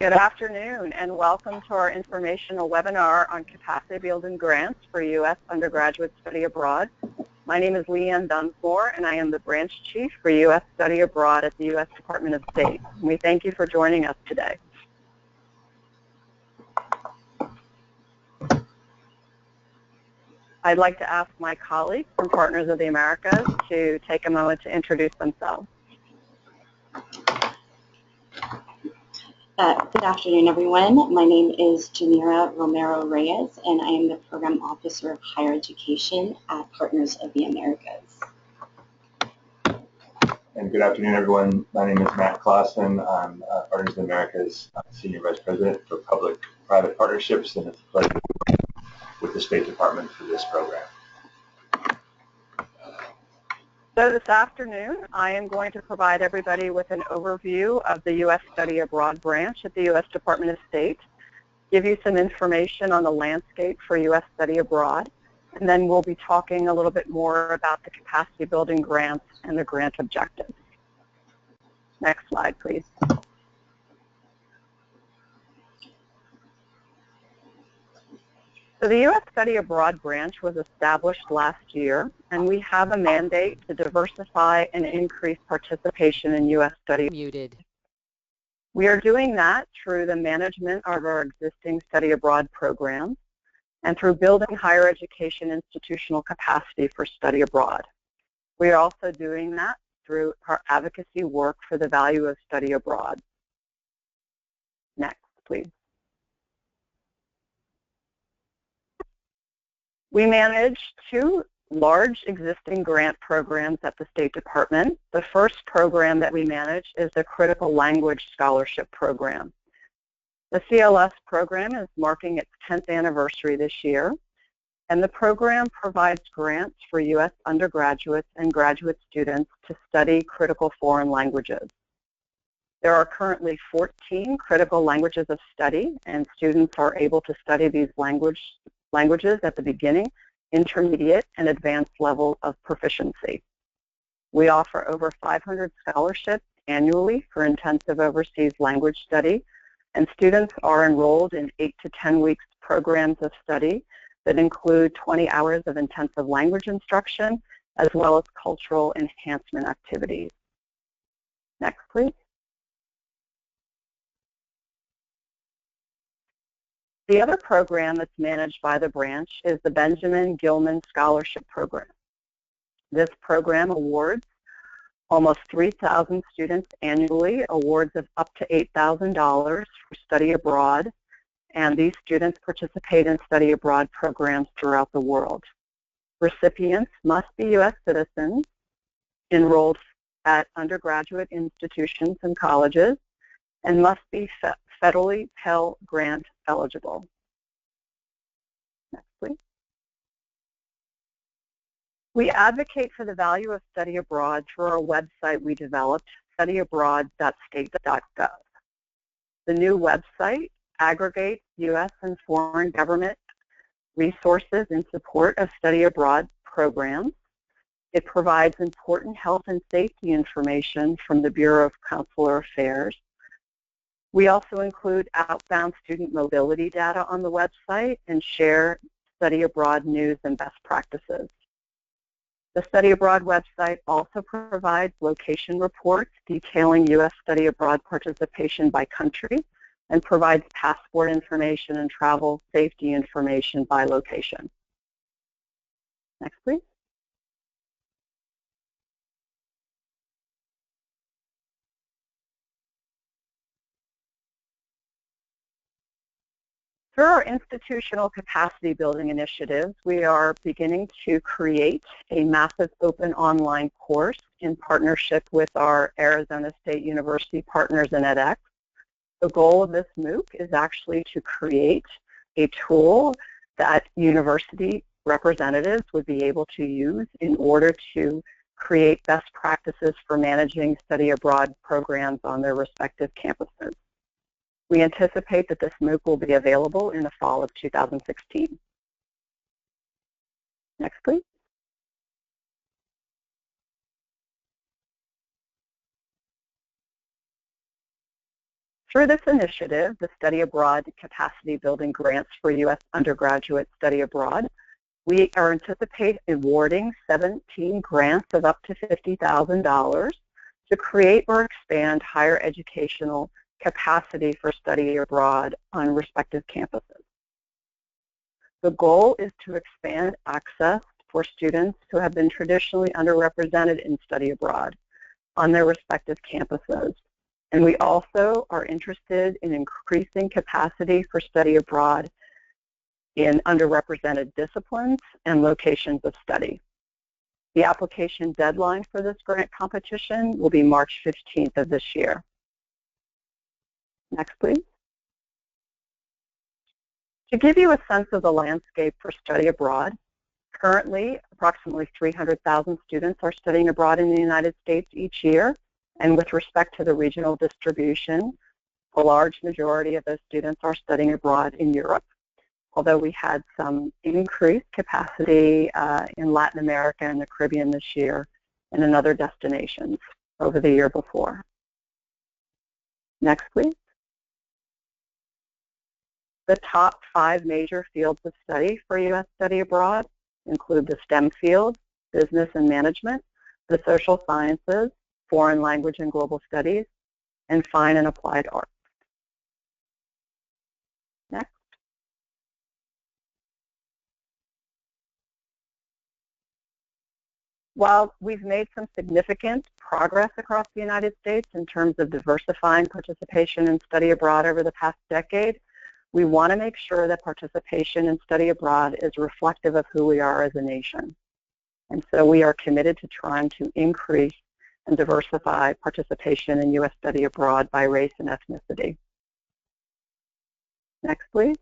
Good afternoon and welcome to our informational webinar on capacity building grants for U.S. undergraduate study abroad. My name is Leanne Dunsmore and I am the branch chief for U.S. study abroad at the U.S. Department of State. We thank you for joining us today. I'd like to ask my colleagues from Partners of the Americas to take a moment to introduce themselves. Good afternoon, everyone. My name is Janira Romero Reyes, and I am the Program Officer of Higher Education at Partners of the Americas. And good afternoon, everyone. My name is Matt Clausen. I'm Partners of the Americas Senior Vice President for Public-Private Partnerships, and it's a pleasure to work with the State Department for this program. So this afternoon, I am going to provide everybody with an overview of the U.S. Study Abroad branch at the U.S. Department of State, give you some information on the landscape for U.S. Study Abroad, and then we'll be talking a little bit more about the capacity building grants and the grant objectives. Next slide, please. So the U.S. Study Abroad branch was established last year, and we have a mandate to diversify and increase participation in U.S. study. Muted. We are doing that through the management of our existing study abroad programs and through building higher education institutional capacity for study abroad. We are also doing that through our advocacy work for the value of study abroad. Next, please. We manage two large existing grant programs at the State Department. The first program that we manage is the Critical Language Scholarship Program. The CLS program is marking its 10th anniversary this year, and the program provides grants for U.S. undergraduates and graduate students to study critical foreign languages. There are currently 14 critical languages of study, and students are able to study these languages at the beginning, intermediate, and advanced level of proficiency. We offer over 500 scholarships annually for intensive overseas language study, and students are enrolled in 8 to 10 weeks programs of study that include 20 hours of intensive language instruction, as well as cultural enhancement activities. Next, please. The other program that's managed by the branch is the Benjamin Gilman Scholarship Program. This program awards almost 3,000 students annually, awards of up to $8,000 for study abroad, and these students participate in study abroad programs throughout the world. Recipients must be U.S. citizens, enrolled at undergraduate institutions and colleges, and must be federally Pell Grant eligible. Next, please. We advocate for the value of study abroad through our website we developed, studyabroad.state.gov. The new website aggregates U.S. and foreign government resources in support of study abroad programs. It provides important health and safety information from the Bureau of Consular Affairs. We also include outbound student mobility data on the website and share study abroad news and best practices. The study abroad website also provides location reports detailing U.S. study abroad participation by country and provides passport information and travel safety information by location. Next, please. Through our institutional capacity building initiatives, we are beginning to create a massive open online course in partnership with our Arizona State University partners in edX. The goal of this MOOC is actually to create a tool that university representatives would be able to use in order to create best practices for managing study abroad programs on their respective campuses. We anticipate that this MOOC will be available in the fall of 2016. Next, please. Through this initiative, the Study Abroad Capacity Building Grants for U.S. Undergraduate Study Abroad, we are anticipating awarding 17 grants of up to $50,000 to create or expand higher educational capacity for study abroad on respective campuses. The goal is to expand access for students who have been traditionally underrepresented in study abroad on their respective campuses. And we also are interested in increasing capacity for study abroad in underrepresented disciplines and locations of study. The application deadline for this grant competition will be March 15th of this year. Next, please. To give you a sense of the landscape for study abroad, currently approximately 300,000 students are studying abroad in the United States each year, and with respect to the regional distribution, a large majority of those students are studying abroad in Europe, although we had some increased capacity in Latin America and the Caribbean this year and in other destinations over the year before. Next, please. The top 5 major fields of study for U.S. study abroad include the STEM field, business and management, the social sciences, foreign language and global studies, and fine and applied arts. Next. While we've made some significant progress across the United States in terms of diversifying participation in study abroad over the past decade, we want to make sure that participation in study abroad is reflective of who we are as a nation. And so we are committed to trying to increase and diversify participation in U.S. study abroad by race and ethnicity. Next, please.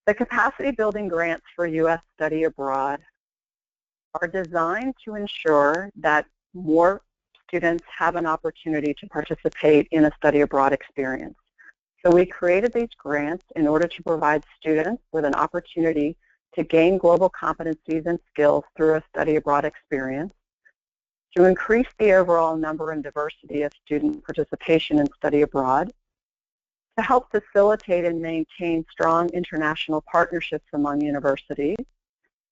The capacity building grants for U.S. study abroad are designed to ensure that more students have an opportunity to participate in a study abroad experience. So we created these grants in order to provide students with an opportunity to gain global competencies and skills through a study abroad experience, to increase the overall number and diversity of student participation in study abroad, to help facilitate and maintain strong international partnerships among universities,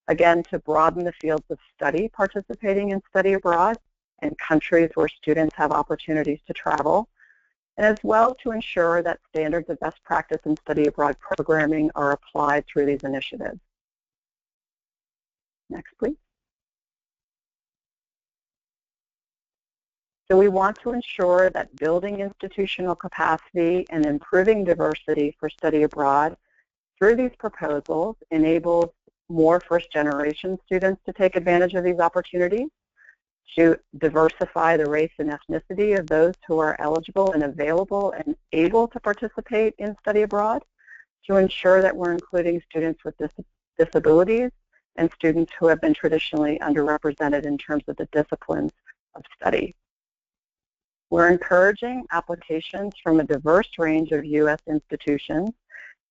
again, to broaden the fields of study participating in study abroad and countries where students have opportunities to travel, and as well to ensure that standards of best practice in study abroad programming are applied through these initiatives. Next, please. So we want to ensure that building institutional capacity and improving diversity for study abroad through these proposals enables more first-generation students to take advantage of these opportunities, to diversify the race and ethnicity of those who are eligible and available and able to participate in study abroad, to ensure that we're including students with disabilities and students who have been traditionally underrepresented in terms of the disciplines of study. We're encouraging applications from a diverse range of U.S. institutions,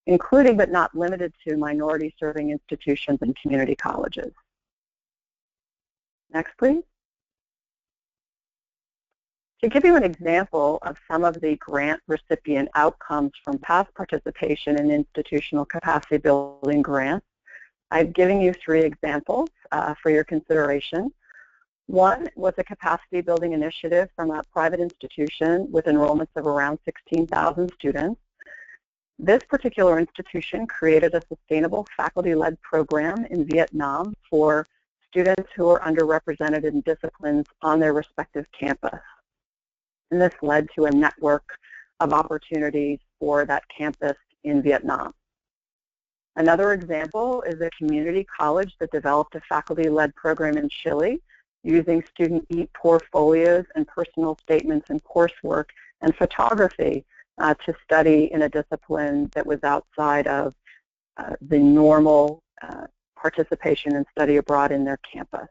including but not limited to minority-serving institutions and community colleges. Next, please. To give you an example of some of the grant recipient outcomes from past participation in institutional capacity building grants, I've given you 3 examples for your consideration. One was a capacity building initiative from a private institution with enrollments of around 16,000 students. This particular institution created a sustainable faculty-led program in Vietnam for students who are underrepresented in disciplines on their respective campus. And this led to a network of opportunities for that campus in Vietnam. Another example is a community college that developed a faculty-led program in Chile using student e-portfolios and personal statements and coursework and photography to study in a discipline that was outside of the normal participation in study abroad in their campus.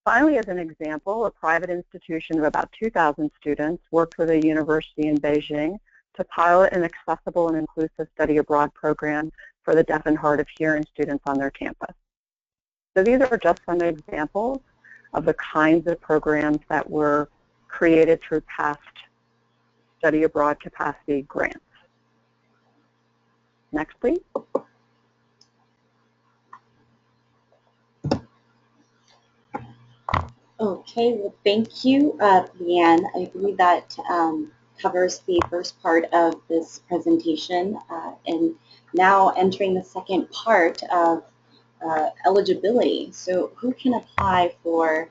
Finally, as an example, a private institution of about 2,000 students worked with a university in Beijing to pilot an accessible and inclusive study abroad program for the deaf and hard of hearing students on their campus. So these are just some examples of the kinds of programs that were created through past study abroad capacity grants. Next, please. Okay, well, thank you, Leanne. I believe that covers the first part of this presentation, and now entering the second part of eligibility. So who can apply for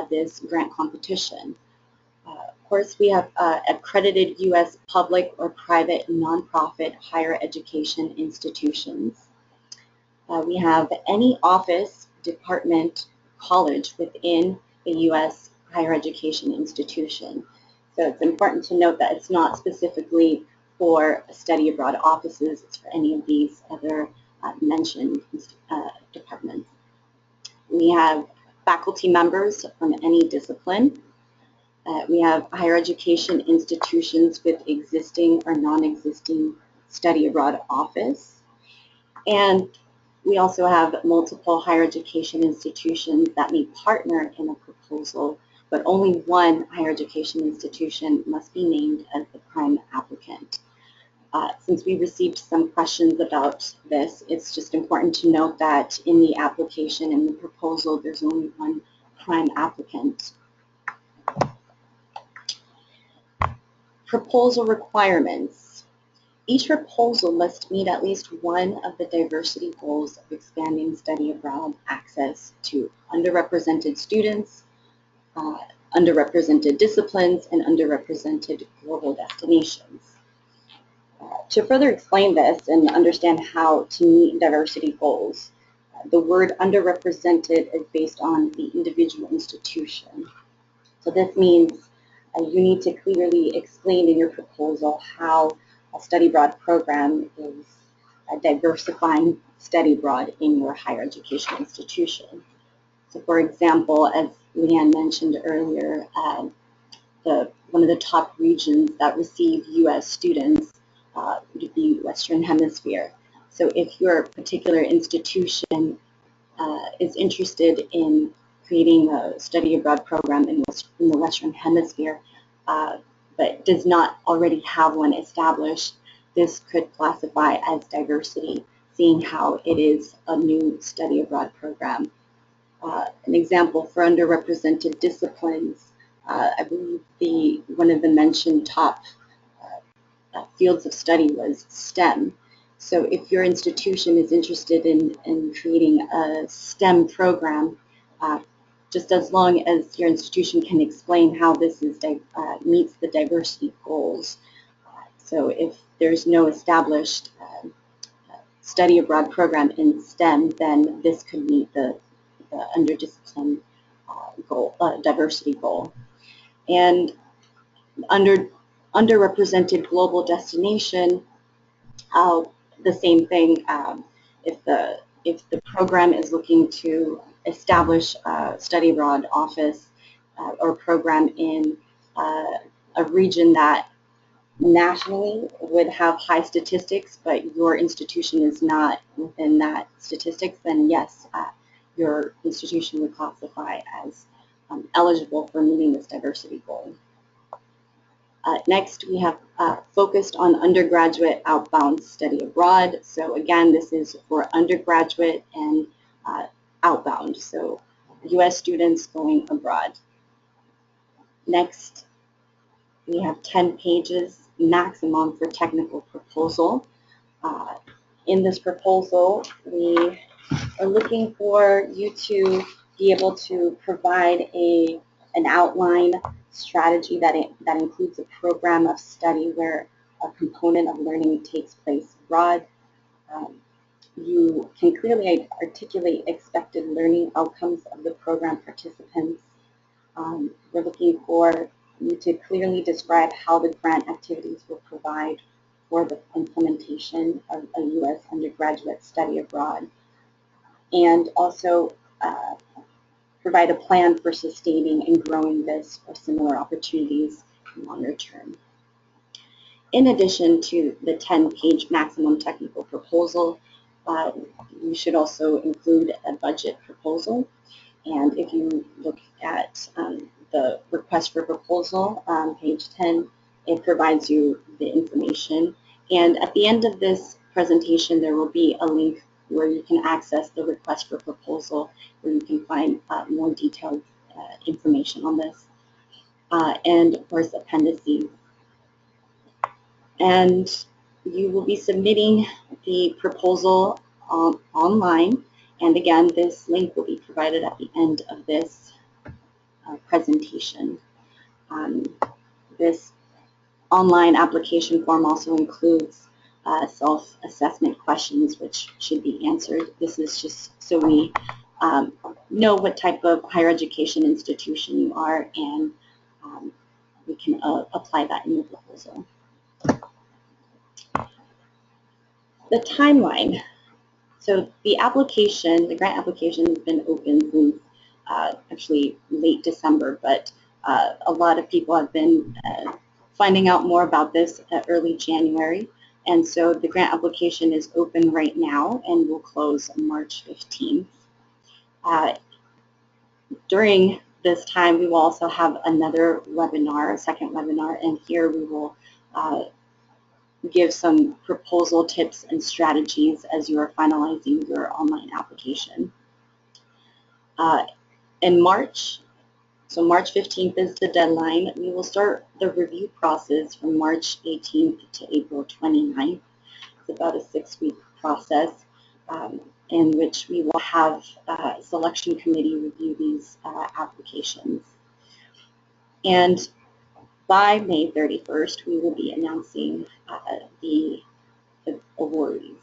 this grant competition? Of course, we have accredited U.S. public or private nonprofit higher education institutions. We have any office, department, college within a U.S. higher education institution. So it's important to note that it's not specifically for study abroad offices, it's for any of these other mentioned departments. We have faculty members from any discipline. We have higher education institutions with existing or non-existing study abroad office. And we also have multiple higher education institutions that may partner in a proposal, but only one higher education institution must be named as the prime applicant. Since we received some questions about this, it's just important to note that in the application and the proposal, there's only one prime applicant. Proposal requirements. Each proposal must meet at least one of the diversity goals of expanding study abroad access to underrepresented students, underrepresented disciplines, and underrepresented global destinations. To further explain this and understand how to meet diversity goals, the word underrepresented is based on the individual institution. So this means you need to clearly explain in your proposal how a study abroad program is diversifying study abroad in your higher education institution. So for example, as Leanne mentioned earlier, one of the top regions that receive U.S. students would be Western Hemisphere. So if your particular institution is interested in creating a study abroad program in the Western Hemisphere, but does not already have one established, this could classify as diversity, seeing how it is a new study abroad program. An example for underrepresented disciplines, I believe one of the mentioned top fields of study was STEM. So if your institution is interested in creating a STEM program, just as long as your institution can explain how this is meets the diversity goals. So if there's no established study abroad program in STEM, then this could meet the underdiscipline goal, diversity goal. And underrepresented global destination, the same thing. If the program is looking to establish a study abroad office or program in a region that nationally would have high statistics, but your institution is not within that statistics, then yes, your institution would classify as eligible for meeting this diversity goal. Next, we have focused on undergraduate outbound study abroad. So again, this is for undergraduate and outbound, so U.S. students going abroad. Next, we have 10 pages maximum for technical proposal. In this proposal, we are looking for you to be able to provide an outline strategy that includes a program of study where a component of learning takes place abroad. You can clearly articulate expected learning outcomes of the program participants. We're looking for you to clearly describe how the grant activities will provide for the implementation of a U.S. undergraduate study abroad, and also provide a plan for sustaining and growing this for similar opportunities longer term. In addition to the 10-page maximum technical proposal, you should also include a budget proposal. And if you look at the request for proposal on page 10, it provides you the information. And at the end of this presentation, there will be a link where you can access the request for proposal, where you can find more detailed information on this. And of course, appendices. And you will be submitting the proposal online. And again, this link will be provided at the end of this presentation. This online application form also includes self-assessment questions which should be answered. This is just so we know what type of higher education institution you are, and we can apply that in the proposal. The timeline. So the application, the grant application has been open since actually late December, but a lot of people have been finding out more about this early January. And so the grant application is open right now and will close on March 15th. During this time, we will also have another webinar, a second webinar, and here we will give some proposal tips and strategies as you are finalizing your online application. In March, so March 15th is the deadline, we will start the review process from March 18th to April 29th. It's about a 6-week process in which we will have a selection committee review these applications. And by May 31st, we will be announcing the awardees.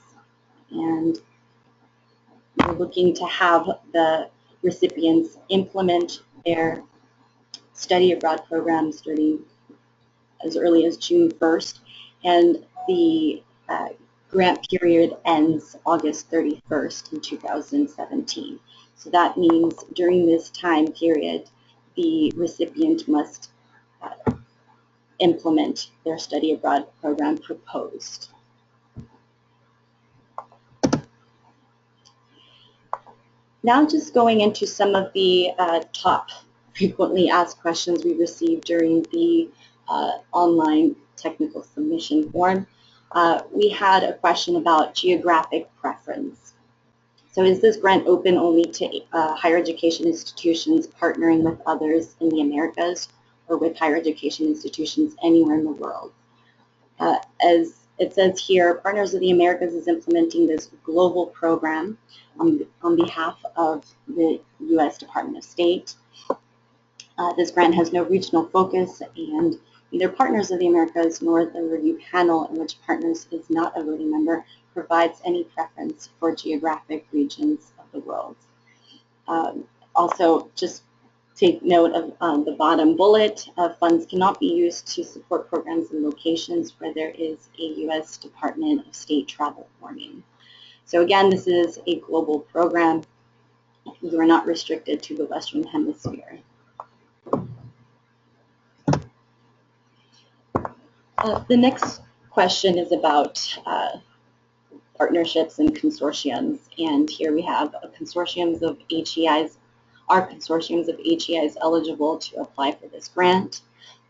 And we're looking to have the recipients implement their study abroad program starting as early as June 1st, and the grant period ends August 31st in 2017. So that means during this time period, the recipient must implement their study abroad program proposed. Now just going into some of the top frequently asked questions we received during the online technical submission form. We had a question about geographic preference. So is this grant open only to higher education institutions partnering with others in the Americas, or with higher education institutions anywhere in the world? As it says here, Partners of the Americas is implementing this global program on behalf of the U.S. Department of State. This grant has no regional focus, and neither Partners of the Americas nor the review panel, in which Partners is not a voting member, provides any preference for geographic regions of the world. Also, just take note of the bottom bullet. Funds cannot be used to support programs in locations where there is a U.S. Department of State travel warning. So again, this is a global program. You are not restricted to the Western Hemisphere. The next question is about partnerships and consortiums, and here we have consortiums of HEIs. Are consortiums of HEIs eligible to apply for this grant?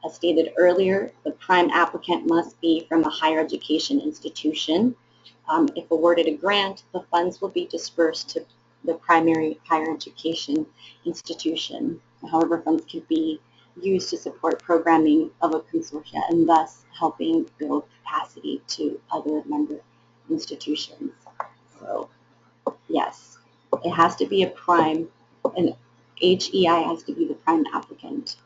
As stated earlier, the prime applicant must be from a higher education institution. If awarded a grant, the funds will be dispersed to the primary higher education institution. However, funds can be used to support programming of a consortia and thus helping build capacity to other member institutions. So yes, it has to be a prime, and HEI has to be the prime applicant.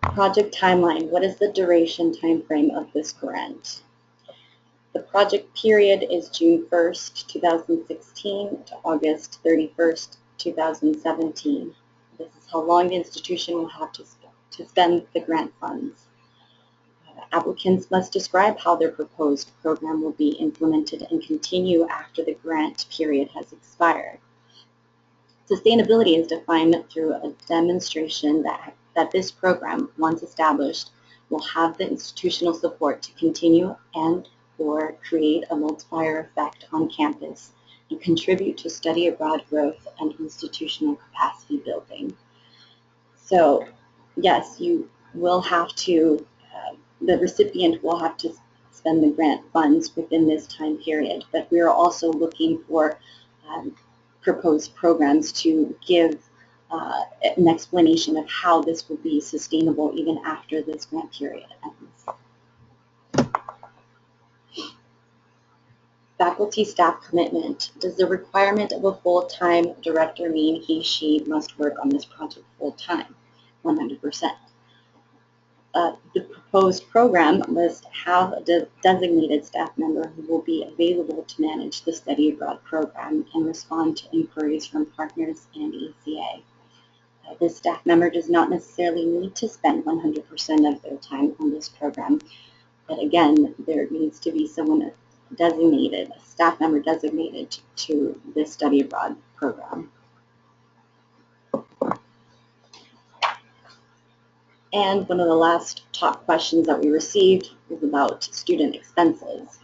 Project timeline. What is the duration time frame of this grant? The project period is June 1st, 2016 to August 31st, 2017. This is how long the institution will have to spend the grant funds. Applicants must describe how their proposed program will be implemented and continue after the grant period has expired. Sustainability is defined through a demonstration that this program, once established, will have the institutional support to continue and or create a multiplier effect on campus and contribute to study abroad growth and institutional capacity building. So yes, you will have to, the recipient will have to spend the grant funds within this time period, but we are also looking for proposed programs to give an explanation of how this will be sustainable even after this grant period ends. Faculty staff commitment. Does the requirement of a full-time director mean he, she must work on this project full-time? 100%. The proposed program must have a designated staff member who will be available to manage the study abroad program and respond to inquiries from partners and ACA. This staff member does not necessarily need to spend 100% of their time on this program, but again, there needs to be someone designated, a staff member designated to this study abroad program. And one of the last top questions that we received was about student expenses.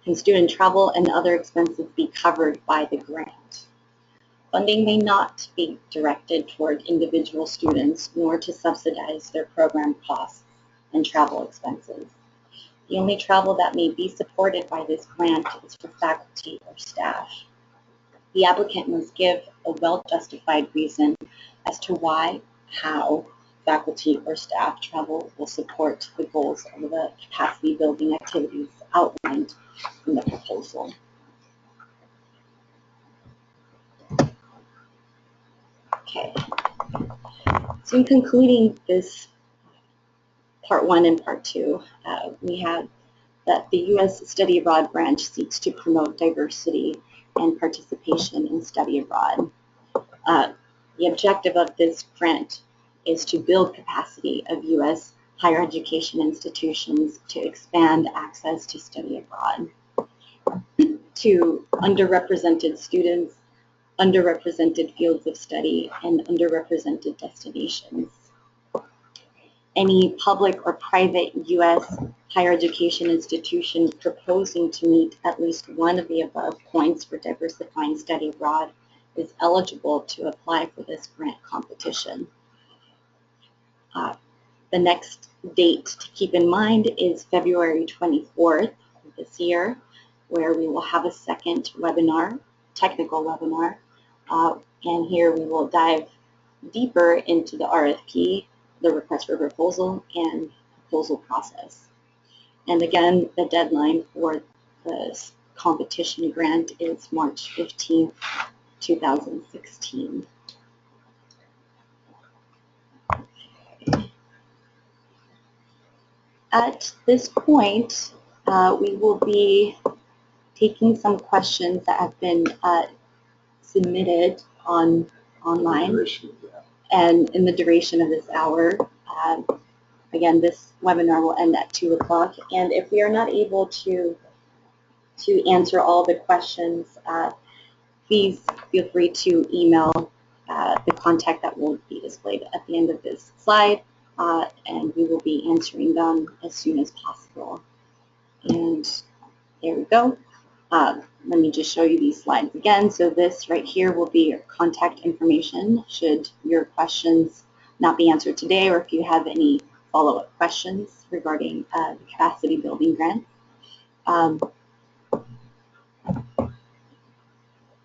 Can student travel and other expenses be covered by the grant? Funding may not be directed toward individual students nor to subsidize their program costs and travel expenses. The only travel that may be supported by this grant is for faculty or staff. The applicant must give a well-justified reason as to why, how, faculty or staff travel will support the goals of the capacity building activities outlined in the proposal. Okay, so in concluding this part 1 and part 2, we have that the U.S. Study Abroad branch seeks to promote diversity and participation in study abroad. The objective of this grant is to build capacity of U.S. higher education institutions to expand access to study abroad to underrepresented students, underrepresented fields of study, and underrepresented destinations. Any public or private U.S. higher education institution proposing to meet at least one of the above points for diversifying study abroad is eligible to apply for this grant competition. The next date to keep in mind is February 24th of this year, where we will have a second webinar, technical webinar, and here we will dive deeper into the RFP, the request for proposal, and proposal process. And again, the deadline for the competition grant is March 15th, 2016. At this point, we will be taking some questions that have been submitted online and in the duration of this hour. Again, this webinar will end at 2 o'clock, and if we are not able to answer all the questions, please feel free to email the contact that will be displayed at the end of this slide, and we will be answering them as soon as possible. And there we go. Let me just show you these slides again. So this right here will be your contact information should your questions not be answered today, or if you have any follow-up questions regarding the capacity building grant.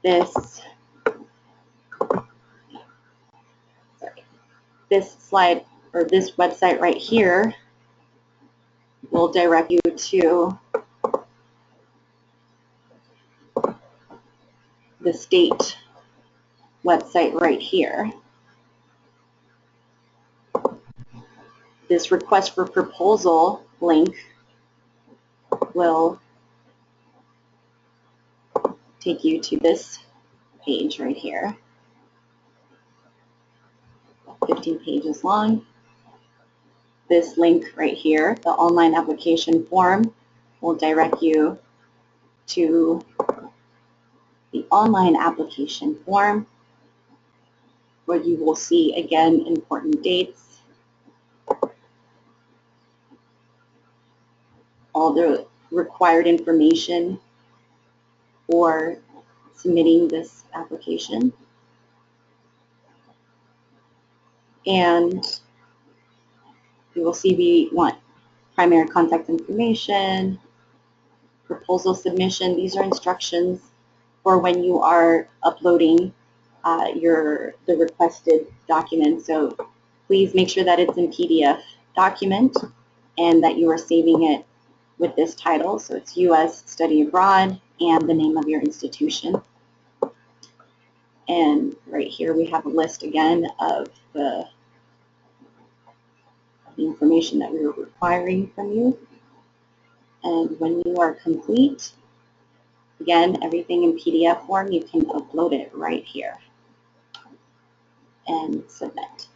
This slide, or this website right here, will direct you to the state website right here. This request for proposal link will take you to this page right here, 15 pages long. This link right here, the online application form, will direct you to the online application form, where you will see, again, important dates, all the required information for submitting this application. And you will see we want primary contact information, proposal submission. These are instructions for when you are uploading the requested document. So please make sure that it's in PDF document and that you are saving it with this title. So it's U.S. Study Abroad and the name of your institution. And right here we have a list again of the information that we were requiring from you. And when you are complete, again, everything in PDF form, you can upload it right here and submit.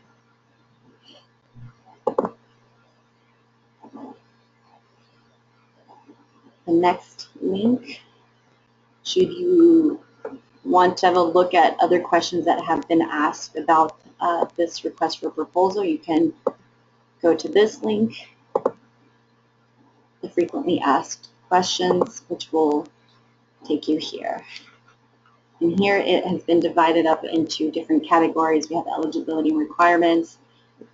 The next link, should you want to have a look at other questions that have been asked about this request for proposal, you can go to this link, the frequently asked questions, which will take you here. And here it has been divided up into different categories. We have eligibility and requirements,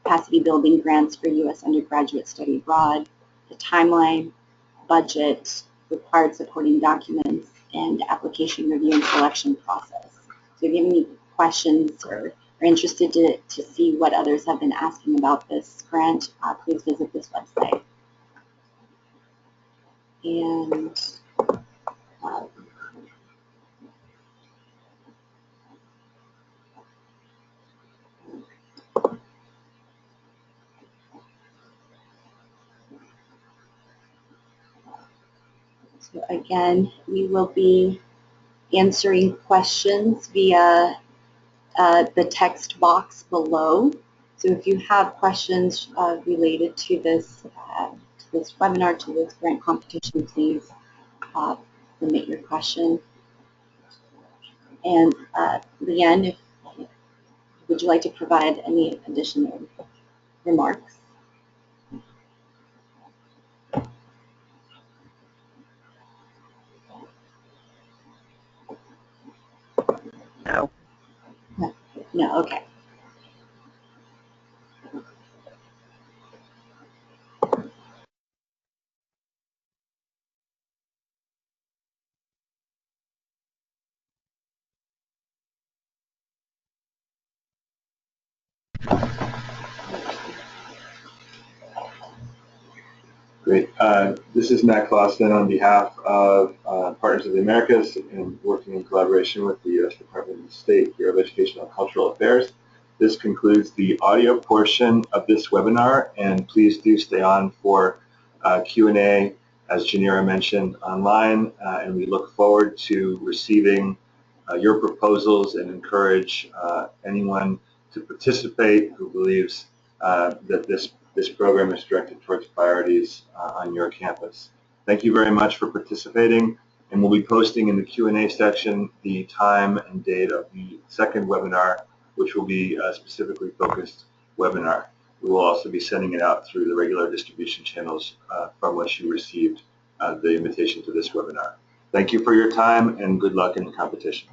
capacity building grants for U.S. undergraduate study abroad, the timeline, budget, required supporting documents, and application review and selection process. So if you have any questions or are interested to see what others have been asking about this grant, please visit this website. And so again, we will be answering questions via the text box below. So if you have questions related to this webinar, to this grant competition, please submit your question. And Leanne, would you like to provide any additional remarks? No. No, okay. Great. This is Matt Clausen on behalf of Partners of the Americas and working in collaboration with the U.S. Department of State, Bureau of Educational and Cultural Affairs. This concludes the audio portion of this webinar, and please do stay on for Q&A, as Janira mentioned, online, and we look forward to receiving your proposals and encourage anyone to participate who believes that this program is directed towards priorities on your campus. Thank you very much for participating, and we'll be posting in the Q&A section the time and date of the second webinar, which will be a specifically focused webinar. We will also be sending it out through the regular distribution channels from which you received the invitation to this webinar. Thank you for your time, and good luck in the competition.